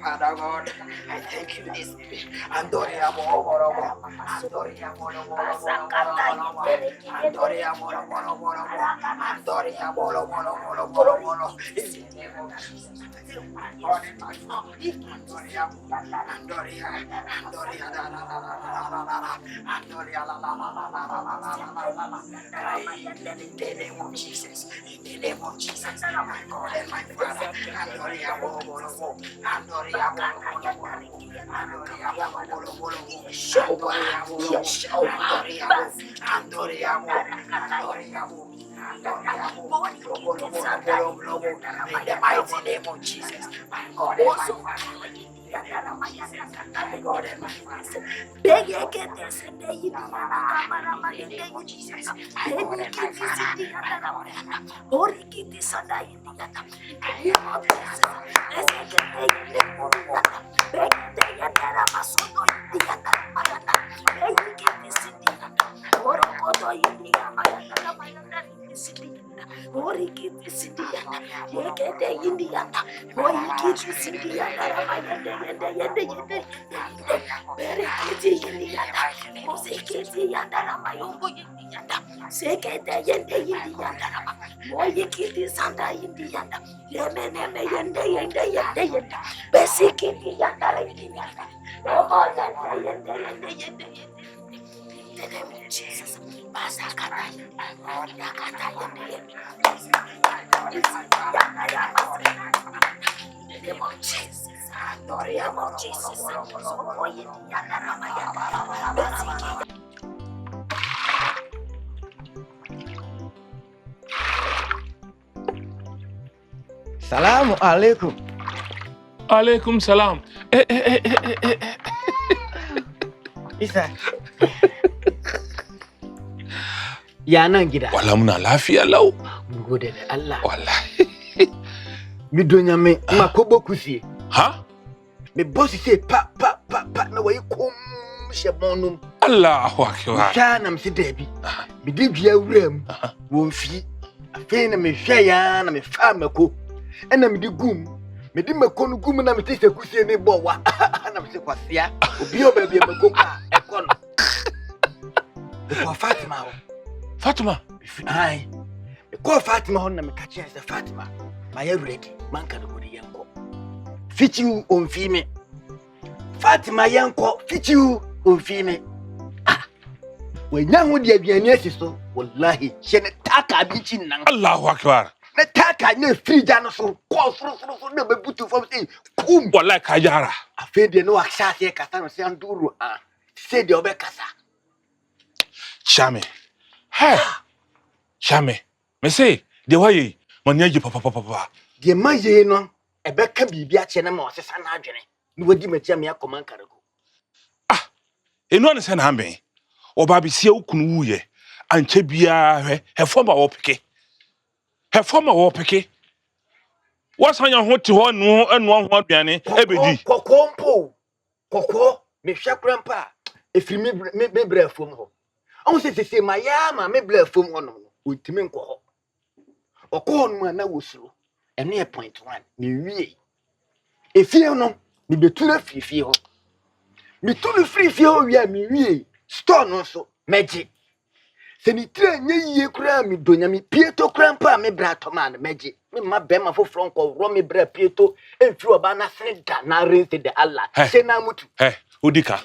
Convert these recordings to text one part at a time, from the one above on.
Father God, I thank you this day. Andoria moro moro moro. Andoria moro moro moro moro. Andoria moro moro moro moro. Andoria moro moro moro moro moro. In the name of Jesus. Andoria, Andoria, Andoria, la la la la la la la la. Andoria, la la la la la la la la la la. In the name of Jesus. In the name of Jesus. My God and my Father. Andoria, moro moro moro. Andoria, moro moro moro. Andoria, moro moro moro. Show Andoria, Andoria, in the mighty name of Jesus, my God and my Father. My God and my Father. In the name of Jesus, my God and my Father. My God and my Jesus. Salamu alaikum. Alaikum salam. Isa. Ya nan gida. Wala muna lafiya lau. Gode da Allah. Wallahi. Mi donya me ma kobo kusie. Ha? Me bosi se pa na wayi kom shebonum. Allahu akbar. Sha na msi debi. Mi di bia wuram. Wo mfi. Afi na me hwe ya na me fa mako. Ena mi di gum. Me di mako no gum na me tise kusie ne bo wa. Na me se kwasia. Obi obabi mako ka ekono. Ko Fatima ho. Fatima. Ai. Ko Fatima ho na me ka chia se Fatima. Ma ya ready. Man ka do yanko. Fichu onfime. Fatima yanko fichu onfime. Wenya ho de aduane asiso. Wallahi, she ne taka abinchi nan. Allahu akbar. Ne taka ne frija no so. Ko furu na bebutu fam say kum. Wallahi ka jara. Afede no aksha se kasa no se anduru ah. Se de obekasa. Shame. Hey. Shame. Me say, de waye, manyaji papa. De maye no ebeka bibia che na ma osesa na adwene. Ni wadi matia me akoman karego. Ah. Enu an se na ambe. Oba bi sie okunu wuye. Anche bia hwe. Hefoma wo peke. Hefoma wo peke. Wasanya ho te ho enu ho aduane ebedi. Koko me hwe krampa. Efiri me brafom ho. On se maya ma me brafom ho no. Ontime nko ho. Okọ no na wosuro. Eno e point 1 me wie. Efie no me betuna fifie ho. Me tunu fifie ho wi a me wie. Store no so meje. Se ni tre nye yie kura me donya me pieto krampa me brato man meje. Me ma bema fo fronko ro me bra pieto enfiri oba na senda na rinse de Allah. Se na mutu. Udika.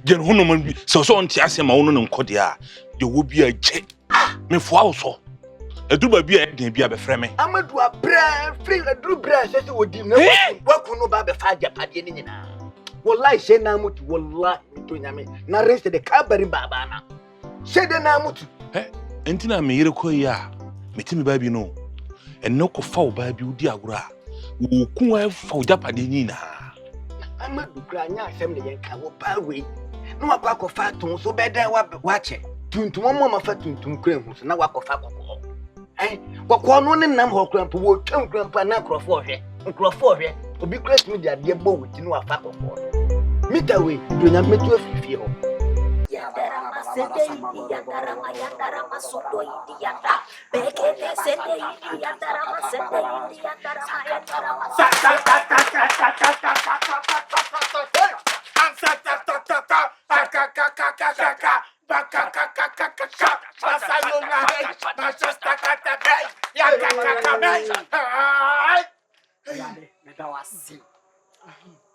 Jen hono man bi so onti asema wono no nkode a de wo bi agye. Me fo awso. Eduba bi a den bi a be frɛ me. Amadu abra free eduru bra se odi na wakuno ba be fa japade ni nyina. Wallahi she na mutu wallahi to nyame na rest de kabari baba na. She de na mutu. Enti na me yire koyi a metimi ba bi no. Eno ko fa wo ba bi odi agora. Wo ku wa fa wo japade nyina. Amadu kranya asem ne yenka wo pa we. No akwa fa ton so beden wa che. Tuntum mo ma fa tuntum kran hu so na wakofa kokko. Kokko no ne nam ho krampo wo twam krampo na krofo hwe. Obi kras media de bo wuti no afa kokko. Mita we do nya metu afifie ho. sende indi yandara mayandara masundo indi yanda. Bekete sende indi yandara masende indi yandara mayandara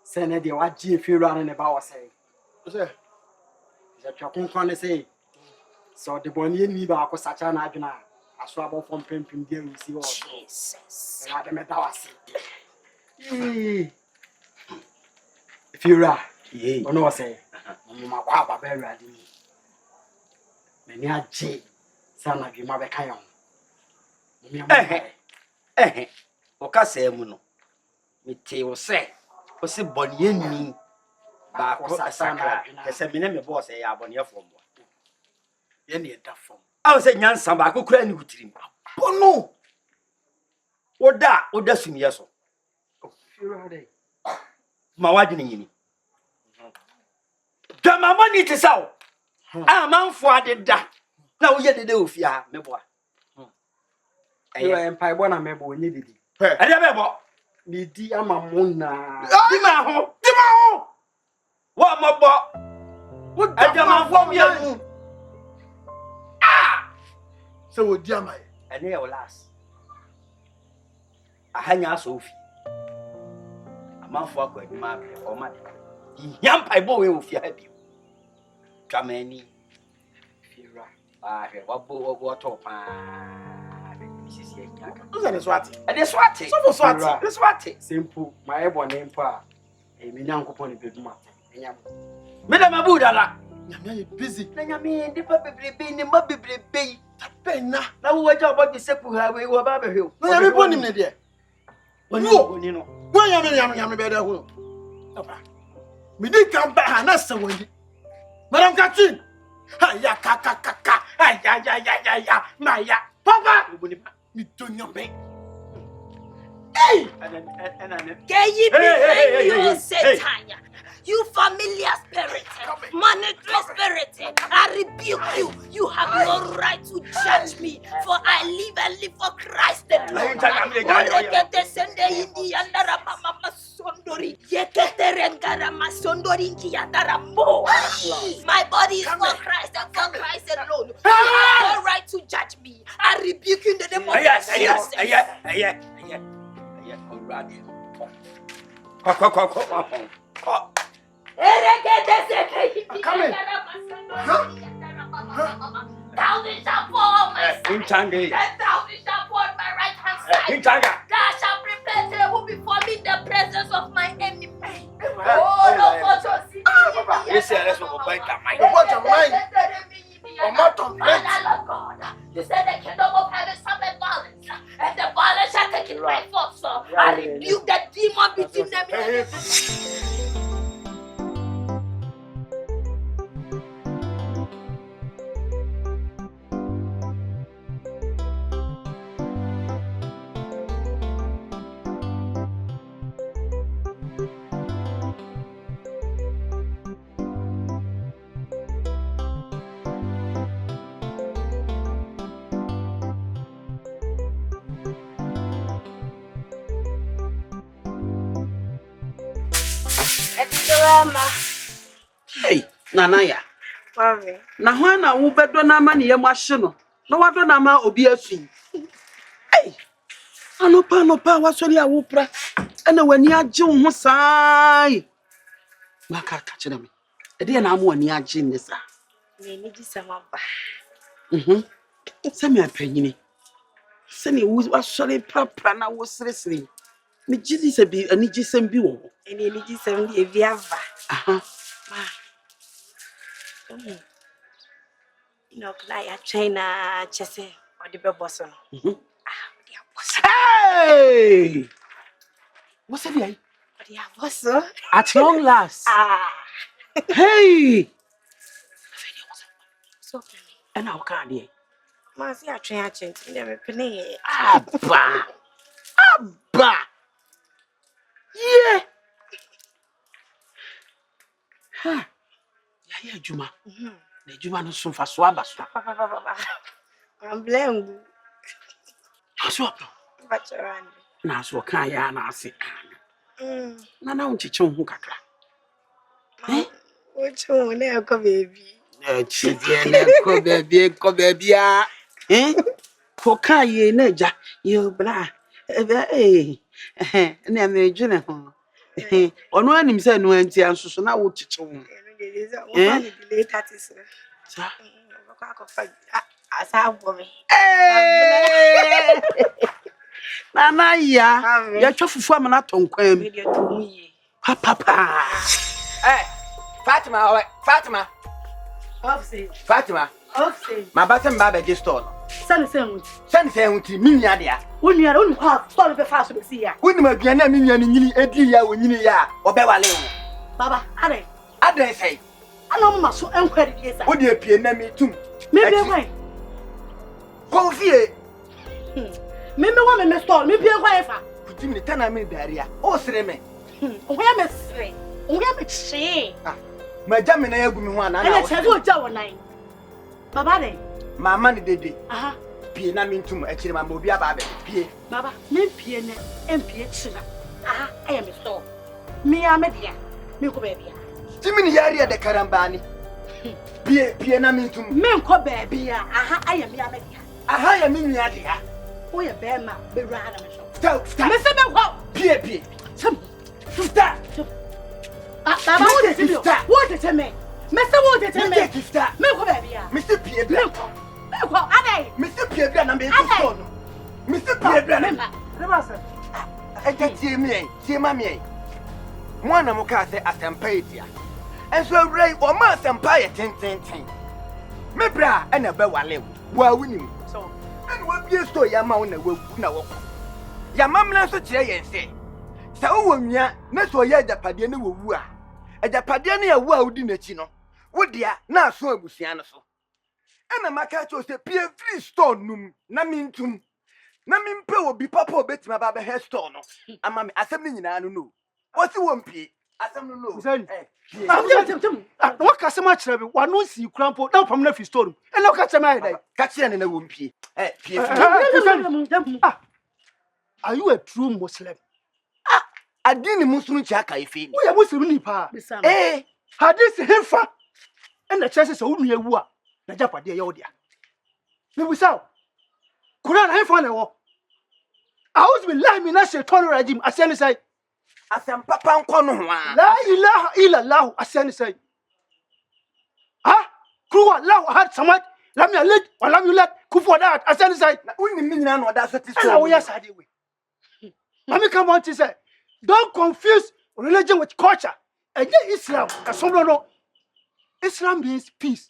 Sene de waji firu ne ba wose. Say. Is a chokun kon say. So the boni ni ba ko sacha na adwena. Aso abo fom pempim de we see also. Jesus. Ya de me da wase. Firu. Ye. Ono wose. Mo ma kwa ba ba ruade ni. Me ni aje. Sana bi ma be kan yo. Oka say mu no. Me te wo say. O se boni ni. Ba ko sakra. Kese me ne me boss e ya boni efo mo. Ye ne da fom. Aw say nyansa ba ko kura ni hutirim. Bono. Oda sumiye so. Firu de. Ma wadwene yini. Dama money te saw. Amanfo adeda. Na wo ye dede ofia me boa. Firu empire bona me bo ni didi. Ede be bo. Ni di ama mo na. Di ma ho. Wa mo bo. Wo dama fo mi anu. So wo di amai. Ene ye last. Ahanya so ofi. Amanfo akọ adwuma abre o ma de. Yampa ibo we ofia ha bi. Twamani. Firu. Wa to pa. Sisi enya ka. Uza ne swati. Ade swati. So for swati. Ade swati. Simple. My ebo ne mpa. Me nyankopon ne beduma. Enyam. Me da mabu dala. Nyame ye busy. Na nyame ndipa bebrebe ni ma bebrebe. Tapena. Na wo waja obodi sepu ha we wo ba behwe. No nyame bonim ne de. Woni no. Wo nyame be da hu. Papa. Me di kan ba ha na se woni. Madam Katin. Ha ya ka. Ha ya. Ma ya. Papa. Me do nyame. Hey! Get ye behind you, Satan. You familiar spirit, monitoring spirit, I rebuke you. You have no right to judge me, for I live and live for Christ alone. My body is for Christ and for Christ alone. You have no right to judge me. I rebuke you in the name of Jesus. Thousands shall fall on my side, 10,000 shall fall on my right hand side. Thou shalt prepare a table before me in the presence of my enemy. Oh, no, God. You said the kingdom of heaven suffered violence, and the violence shall take it by force. So I rebuke the demon between them. Hey, Nanaya. Mami. Na hwan na wo bedo na ma ne yam ahye no. Na wado na ma obi afi. Hey. Anopa wasori a wo pra. Ana wani agye wo ho sai. Maka ka kire me. E de na am wani agye ne sa. Ne ni ji samamba. Se me apanyini. Se ne wo wasori pra na wo sresre. Me gidi se bi ani gisem bi wo. Ne ni ji sam di eviava. Aha. Ma. No, ya China chese or the beboso no. The boss. Hey! What's it like? The boss. At long last. Hey! So And how can you? ma si atwen a chenti me pene. Abba! Yeah! Ha! Yeah, Juma. Na adwuma no so mfa so aba so. Papa. I'm blamed. Aso. Bacharan. Na so kan ya na ase. Mm. Na unchiche ho kakra. Which one na ko baby? Chidie na ko baby a. For kan ye na ja. Yo bra. Na me dwene ho. Ono anim se no anti ansoso na wo chiche ho. One delay 30 sir. Sa. Asa bo me. Nana ya twa fufu amana tonkwan Me dey to me. Papa. Fatima, Fatima. Office. Fatima. Office. My button baba just store. Send Say unti minya dia. When you are on half, stop the fast to see ya. When my biana minya ni edi ya wonyini ya obewale wo. Baba, ade. Ade say. Ano ma so enkwari die sa. Wo de pie na mi tum. Me be why? Confie. Me wa me store, me be why fa. Kutimi tana mi daria. O sere me. O ya me sre. O ya me chi. Ma jame na yagu mi ho ana na. Na che do ja wonan. Baba de. Mama ni dede. Aha. Pie na mi ntum akiri ma obi aba be pie. Baba, me pie ne, empie chira. Aha, I am store. Me am dia. Me ko be bia. Timi ni yari de karambani. Pie na mi ntum. Me ko be bia. Aha, I am me am dia. Aha ya mi nua dia. O ya be ma, be ra na me so. Stop. Me se be ho. Pie. Sam. Stop. Baba, what is it? What is it me? Me se what is it me? Me ko be bia. Mr. Pie bia. Me ko ade. Mr. Pie bia na me so no. Mr. Pie bia na. Never say. Tie me, tie ma me. Mwana mo ka se asempa etia. Enso awrai o ma asempa ye tenten. Me bra e na be wale wo awunim. So, and we be store ya ma wo na wagu na wo. Ya mamla so kire yen se. Sa wo nwia na so ya japade ne wowu a. Ajapade ne ya wo a udi nachi no. Wo dia na aso abusia no so. Ena maka cho se pie free store num na mintum. Na mimpe obi papa obetima ba be hair store no. Ama me asem ni nyina no. What's wo mpie? Asem no. Tim. What ka sema kire bi wa no si krampo na pam na fi store. E na ka chema ide. Ka kire ne na wo mpie. Pie. Are you a true Muslim? Adini musunu cha ka ife ni. We are Muslim ni pa. Hadith hefa. And the chances so nu ewu a na japade ye odia. Me busaw. Quran hefa na wo. A'udhu billahi minash shaitanir rajim. Asani say Asem papa nko no ho a. La ilaha illa Allah. Asani say. Kuwa Allah ahad samad lam yalid wa lam yulad kufuwan ahad. Asani say. Unni minna no da so ti So we are sade we. Mami come on to say, don't confuse religion with culture. And Islam, Islam means peace.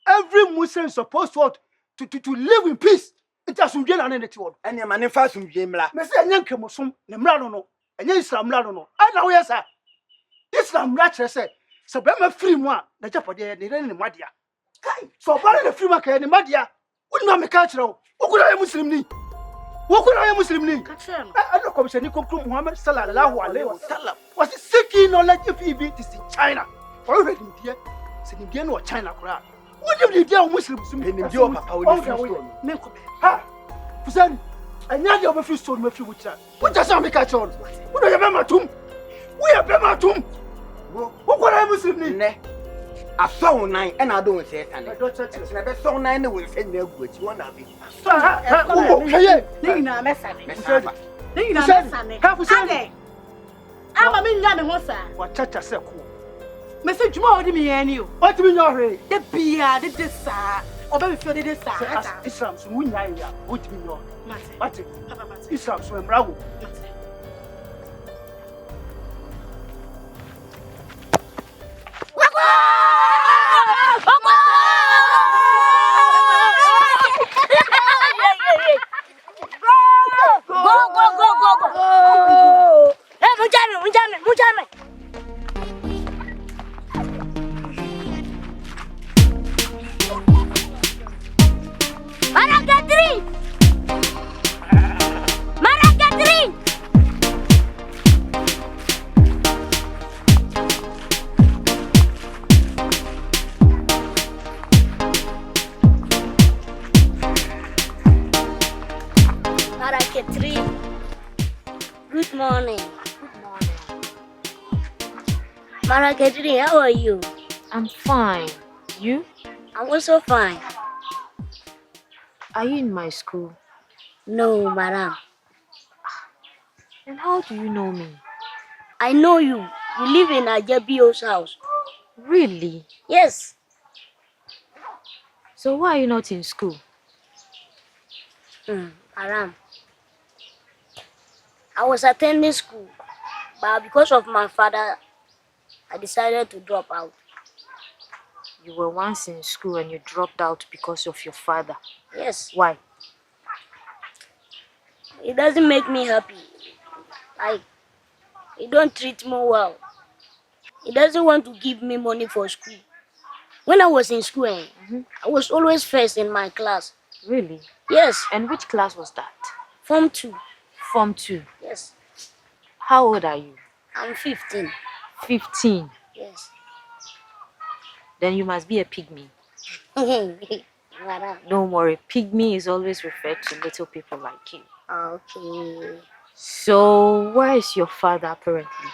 Every Muslim is supposed to live in peace. It has to be an entity word. Enya manefa sumje mla. Me say nyanke mosum ne mla no. Enya Islam mla no. I na we say. Islam mla chere say, so be ma free mu a na japode ne ne madia. Kai, so ba na free ma ka ne madia. Unna me ka chere wo. Okura Muslim ni. Wokura Muslim ni. I don't come to Nico Muhammad sallallahu alaihi wasallam. Was seeking knowledge if he beat this in China. Already here, sitting again or China Quran. What do you dear Muslims in India? Ha! Fusan, I know you have a few stone, my few which are. What does I make a child? What are you, Bematum? We are Bematum. What are Muslim ni? I saw nine and I don't say anything. I never saw nine will send their goods. You want to be. Nina mesane. Nina mesane. Ade. Ama me nya me ho sa. Wa chacha se ko. Message mo odi me yani o. What do you know here? De bia de sa. Oba me feel de sa. Islam so wunya ya. What do you know? Mate. Islam so embrago. Go. Hey, Mujame. Maragatri. Maraketri. Good morning. Good morning. Maraketri, how are you? I'm fine. You? I'm also fine. Are you in my school? No, madam. And how do you know me? I know you. You live in Agya Adu's house. Really? Yes. So why are you not in school? Madam. I was attending school, but because of my father, I decided to drop out. You were once in school and you dropped out because of your father. Yes. Why? It doesn't make me happy. Like, he don't treat me well. He doesn't want to give me money for school. When I was in school, I was always first in my class. Really? Yes. And which class was that? Form 2. Form 2. Yes. How old are you? I'm 15. 15. Yes. Then you must be a pygmy. Madam. Don't worry, pygmy is always referred to little people like you. Okay. So where is your father apparently?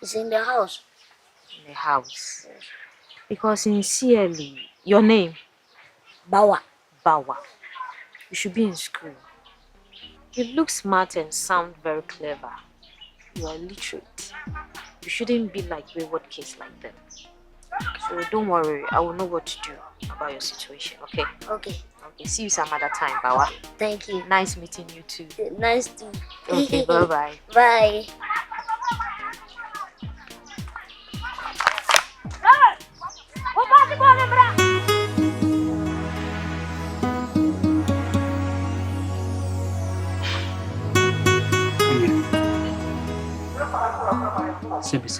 He's in the house. In the house. Yes. Because sincerely, your name? Bawa. Bawa. You should be in school. You look smart and sound very clever. You are literate. You shouldn't be like wayward kids like them. So don't worry, I will know what to do about your situation, okay? Okay. Okay, see you some other time, Bawa. Thank you. Nice meeting you too. Nice to. Okay, bye-bye. Bye. Sebi.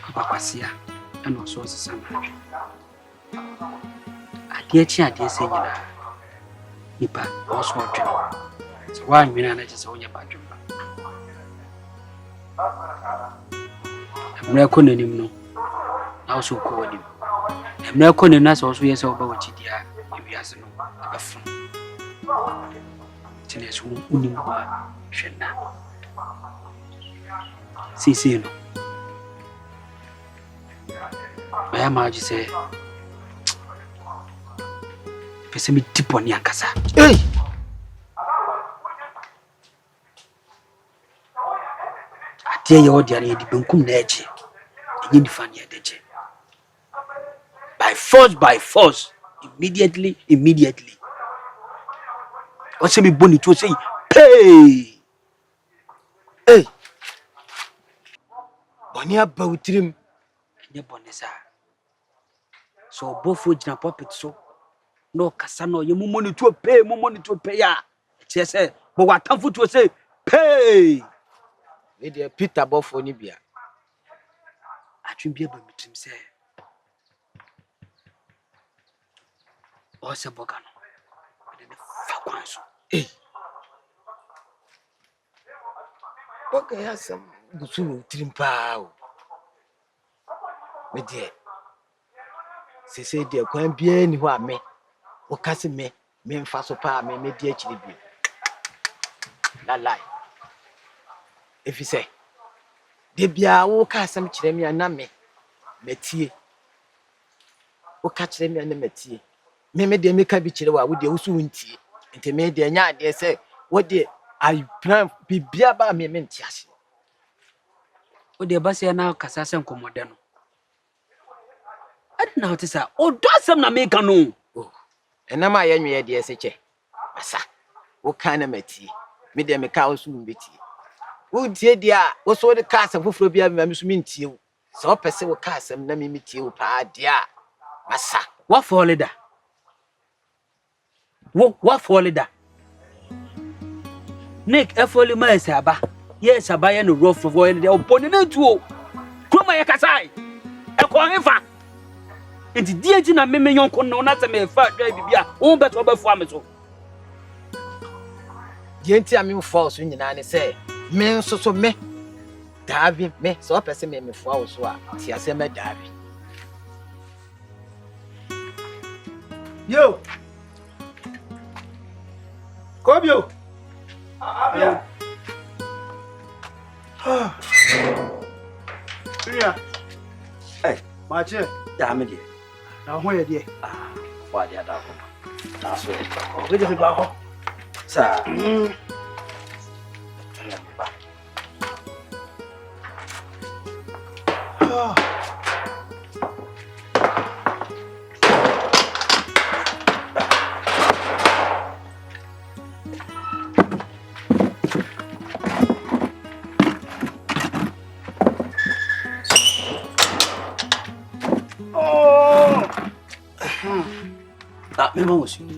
Abakwasia, and also some. Adeɛ kyi adeɛ sɛ nyinaa nipa ɔso ɔdwene sɛ woanwene a na kyɛ sɛ wonyɛ badwemba mmerɛ kɔ n'anim no na wo so wokɔ w'anim mmerɛ kɔ n'anim na sɛ wo so yɛ sɛ woba w'akyidi a ewiase no ɛbɛfono nti na ɛso wonim hɔ a hwɛ nna seesei no mɛyɛ ma agye sɛ pese me tipo ni ankasa. Hey! Atie ye odi ani di benkum na eje. Enye di fa ni edeje. By force, immediately. O se mi boni to say, "Hey! Hey! Boni aba utirim. Enye boni sa. So bofo gina puppet so no kasa no ye momoni to pay ya. Tie say, but what time to say, pay. We dey Peter bofo ni bia. Atwin bia ba mitim say. O se boga no. De fa kwan so. Hey! Boga ya sam gusu utirim pa o. Me dey. Sese dey kwan bia ni ho a me. O kase me mfa so pa me di akiri bi. La lie. If you say de bia wo ka asem kire me na me matie wo ka kire me na matie me de me ka bi kire wa wo de wo so ntie nti me de nya ade se wo de I plan bibia ba me ntiase O de ba se na kasa se nkomode no adna hote sa o do asem na me ka no oh enama ye nwe de se che asa wo ka na matie me de me ka wo so mbetie wo tie dia wo so de ka asem foforo bia me so mentie wo se o pese wo ka asem na me metie wo pa dia asa wa for leader wa for leader Nick efoli ma esaba yes abaya no rough for leader o boni na tuo kroma ye kasai e ko nfa enti die ti na meme yonko no na se me fa dwa bibia wo beto obafu ameso die nti a me false nyina ne se me nso so me Davi me so pese me fo awo so a ti ase me Davi Yo. Obio. Abia. Yeah. Hey, Mache. ya me die. Na ho ye die. Wa dia da ko. Na so. Oge je ba ko. Sa.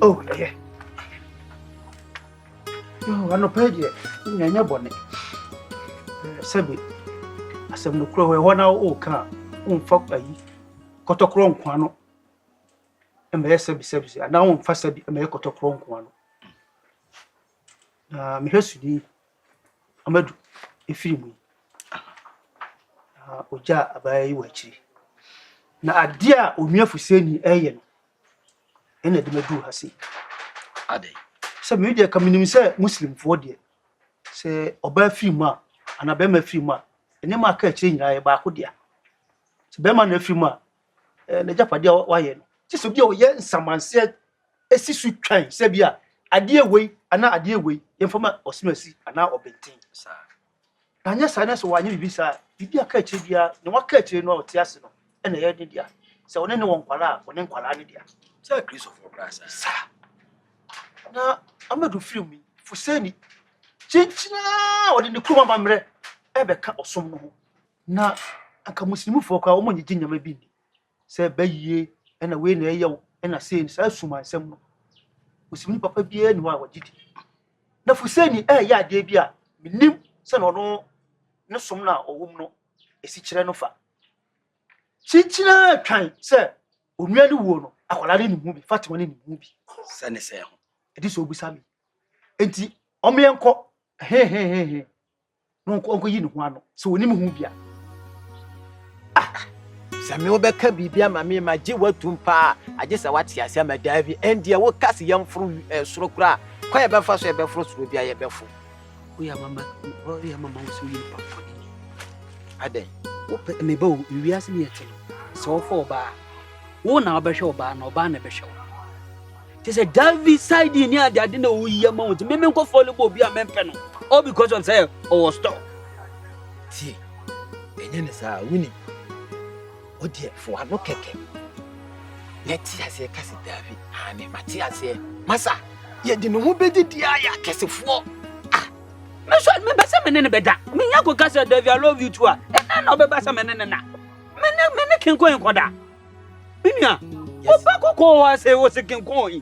Oh, yeah. Yo, ano page nyanya bone. Sabi asem no kro we hona o ka umfa ayi kotokro nkwa no. Eme sabi ana umfa sabi eme kotokro nkwa no. Na me hwesudi amadu efiri mu. Oja abayi wachiri. Na adia onuafu seni eye no. Ena de madu hase. Ade. Se me de kaminim se muslim fo de. Se oba firi mu a ana be ma firi mu a ene ma ka chire nyira ye ba ko dia. Se be ma na firi mu a na japade wa ye no. Ti so bi o ye nsamanse esi su twan se bia ade ewei ana ade ewei ye mfama osimasi ana obenten. Sa. Na nya sa na so wa nya bibi sa bibi aka chire bia ne wa ka chire no o ti ase no ena ye de dia. Se one ne won kwala one nkwala ne dia. Sa Christopher Christ. Sa. Na amadu film fuseni chinchina wode ne kuma mamre ebe ka osom no ho na aka muslimu fo ka omo nyigi nyama bi ni se bayiye ena we na eyew ena se ni sa suma nsem no muslimu papa bi ani wa wajidi na fuseni ya de bi a minim se no no ne som na owom no esi kire no fa chinchina twan se onua ni wo no akwala ni mu bi fatima ni mu bi Sa ne se ho. Edi so obusami enti omeyenko he no onko yi ne ho ano so woni me hu bia Sami obeka bibia ma me ma je watum pa age sa wate ase ma davi endia wo kase yam furu soro kura kwa ye befa so ye befuru soro bia ye befo Oya mama wo so yi papa. aden Wo pe me ba wo wiase ne yete. So fo ba. Wo na obehwe oba na oba na behwe. They said David side in here, they didn't know who you amount. Maybe go follow Bobby and Mempeno. All because of say, oh, stop. ti enye ne sa wini odi fo ano keke neti ase kase davi ane mati ase masa ye di no ho bedi dia ya kesefo Me so me basa me ne beda. Me nya go kase David I love you too. And no be basa me ne na. Me ne ken ko enkoda. Minia. Oba kokko wa say wo se ken ko yi.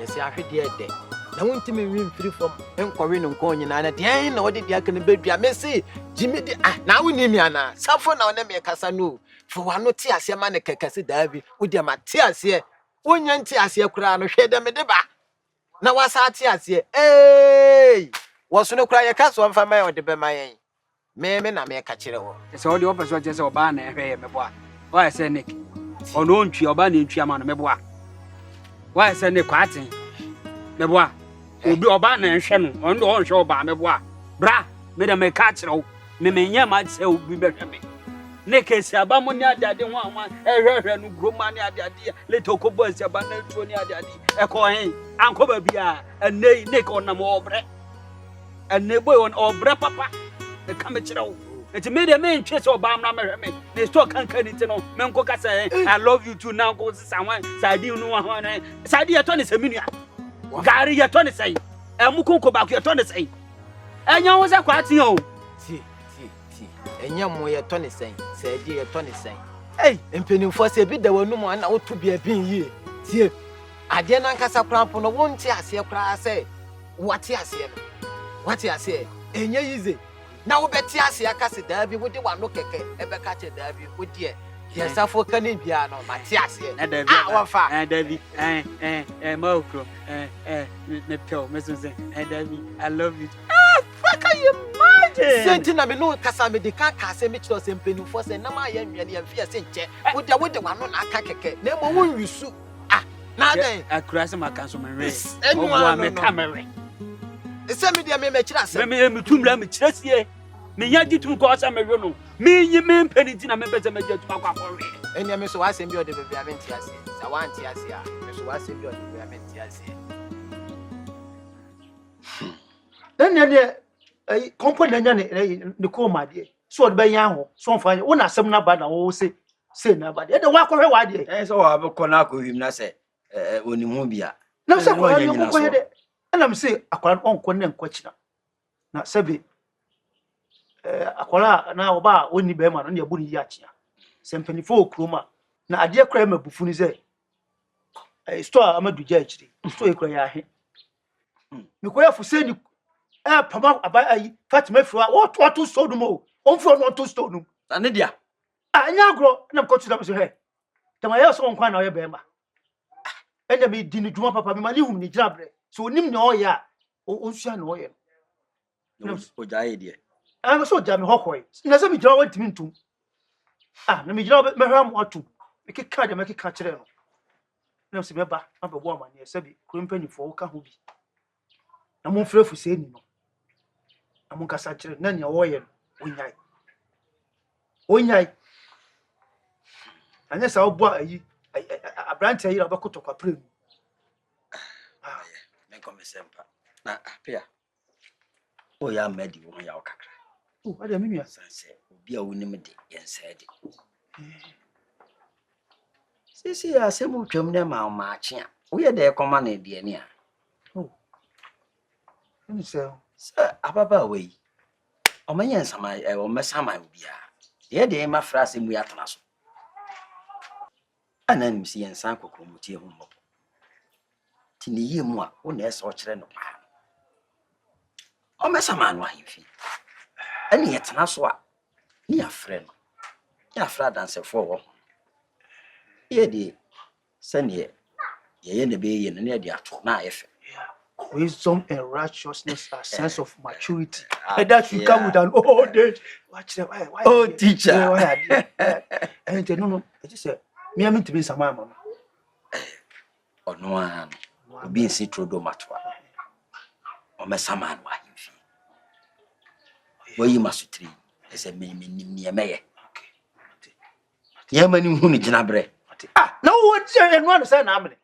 yesi ahwede ede na wontimi wi mfiri fom enkowe no nko nyina na de na wode dia kan bedua mesi jimi de na woni mi ana safo na wona me kasa no fo wano ti ase ma ne kekase davi wodi ma ti ase wonya nti ase kura no hwede me de ba na wasa ti ase woso no kura ye kaso mfa ma wode be ma yen me na me ka kire wo Se o de o person je se oba na ehwe ye meboa. Why say Nick? Ono ntwi oba na ntwi ama no meboa. Why say Nick kwatin? Meboa. Obi oba na ehwe no, ono do onhwe oba meboa. Bra, me de me ka kire wo. Me nya ma se obi behwe me. Nick esi aba mo ni adade ho anwa ehwe no groma ni adade leto kobo esi aba na tuo ni adade. Eko hen, anko ba bia, enei Nick onam obre. Enne boy on obre papa. E ka me kire wo. Eti me de me ntwe so ba amra me me. Ne store kankan ni no. Me nko ka say I love you too now go someone sadi nu ho na. Sadi ye to ne seminua. Gari ye to ne say. Emu konko ba ku ye to ne say. Enya wo se kwa tin o. ti enya mo ye to ne sen sadi ye to ne sen empenimfo se bi da wanum ana woto bia bin yie tie ade na nkasa krampo no wonte ase kra se wate ase enya yize na wo beti ase akase da bi wode wano keke ebe ka che da bi wode ye safo kane bia no mate ase Wafa David Mokro me tell me so say David I love you. Can you imagine? Senti na me no kasa me de ka kase me chiro se mpenimfo se na ma ye nwene ye mfia se nche wode wano na aka keke na mo won wisu na den akura se makanso me re Anyone me camera Ese me dia me mechira se. Me tumra me chirasie. Me yaji tum ko asa me hwe no. Me nyi me mpani ti na me pese me gya tum akwa akwa. Enya me so wasem bi ode bebia me ntiase. Sa wan tiase a. Me so wasem bi ode bebia me ntiase. Then ne company nya ne ko ma de. So ode be yan ho. So mfa wo na asem na ba na wo say na ba de. E de wa kwhwe wa de. So wa be ko na ko him na se onimu bia. Na se ko ya ko de. Ana me say akwara onko ne nkwachina. Na sebe akwara na oba oni be ma no ne buru yi achia. Sempani fo kroma na ade kra ma bufu ni say store amadu ja achiri. Store ekra ya he. Me ko ya fu say ni pama abai Fatima Fua what to store no o. On fro no to store no. Na ne dia. Anya agro na ko tuna me so he. Tama ya so nkwa na o ye be ma. Enya me di ni dwuma papa me ma ni hum ni gira bre. So onim ne o ya o sua ne o ye. O jaye dia. I'm so jam hokoi. Na se me gira wa ntimi ntum. Na me gira me hwa mo atu. Me keka de me keka kire no. Na se me ba be bo amane se bi kurumpanifo wo ka ho bi. Na mo mfrefu se ni no. Na mo kasa kire na ne o ye no. Onyai. Anya sa obo ayi abrante ayi obekoto kwa prem. Me come sempa. Na apia. O ya medi wo ya okakra. Ade me nua sanse obi a wonim de yensa de. Sisi asemu twam ne ma ache a. Wo ye de koma na de ni a. Ni se ababa we. O ma yensa ma o mesama obi a. Ye de ma fra asemu ya tona so. Anan si yensa kokomutie hu mo. Ti ne ye mu a wo na ese o kire no pa. O mesama no ahimfi. Ani yetena so a ni afre no. Ni afra dansefo wo. Ye de sane ye ne be ye ne de ato na efe. Wisdom and righteousness are sense of maturity. And that you come with an old age. Watch them. Why? Oh, teacher. And no. I just said, me am to be some mama. Oh, no one. Be in Citrodo Matwa. Or Messaman, why you where you must treat. I said, me near Mayor. Yamani Huni Jinabre. No, what's your one say, Namely?